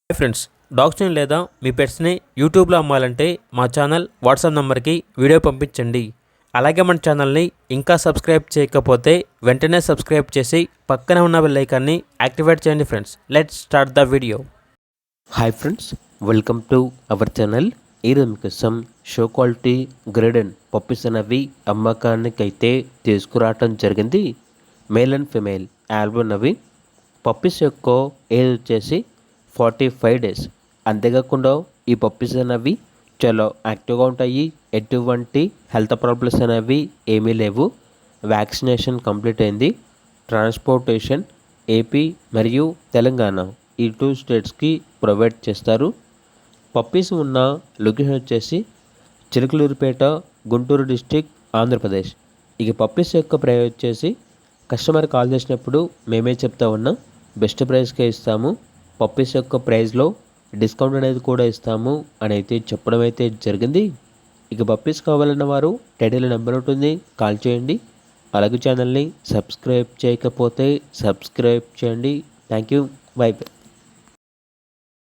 Hi friends, డాగ్స్ని లేదా మీ పెట్స్ని యూట్యూబ్లో అమ్మాలంటే మా ఛానల్ వాట్సాప్ నెంబర్కి వీడియో పంపించండి. అలాగే మన ఛానల్ని ఇంకా సబ్స్క్రైబ్ చేయకపోతే వెంటనే సబ్స్క్రైబ్ చేసి పక్కనే ఉన్న బెల్ ఐకాన్ని యాక్టివేట్ చేయండి. Friends, let's start the video. Hi friends, welcome to our channel. ఈరోజు మీకోసం షో క్వాలిటీ గ్రేడెన్ పప్పీస్ అనేవి అమ్మకానికైతే తీసుకురావటం జరిగింది. మేల్ అండ్ ఫిమేల్ ఆల్బమ్ అవి. పప్పీస్ యొక్క ఏజ్ వచ్చేసి 45 డేస్. అంతేకాకుండా ఈ పప్పీస్ అనేవి చాలా యాక్టివ్గా ఉంటాయి. ఎటువంటి హెల్త్ ప్రాబ్లమ్స్ అనేవి ఏమీ లేవు. వ్యాక్సినేషన్ కంప్లీట్ అయింది. ట్రాన్స్పోర్టేషన్ ఏపీ మరియు తెలంగాణ ఈ 2 స్టేట్స్కి ప్రొవైడ్ చేస్తారు. పప్పీస్ ఉన్న లొకేషన్ వచ్చేసి చిలకలూరిపేట, గుంటూరు డిస్టిక్, ఆంధ్రప్రదేశ్. ఇక పప్పీస్ యొక్క ప్రైస్ వచ్చేసి కస్టమర్ కాల్ చేసినప్పుడు మేమే చెప్తా ఉన్నాం, బెస్ట్ ప్రైస్కే ఇస్తాము. పప్పీస్ యొక్క ప్రైస్లో డిస్కౌంట్ అనేది కూడా ఇస్తాము అని అయితే చెప్పడం అయితే జరిగింది. ఇక పప్పీస్ కావాలన్న వారు టైటిల్ నెంబర్ ఉంటుంది, కాల్ చేయండి. అలాగే ఛానల్ని సబ్స్క్రైబ్ చేయకపోతే సబ్స్క్రైబ్ చేయండి. Thank you. By by.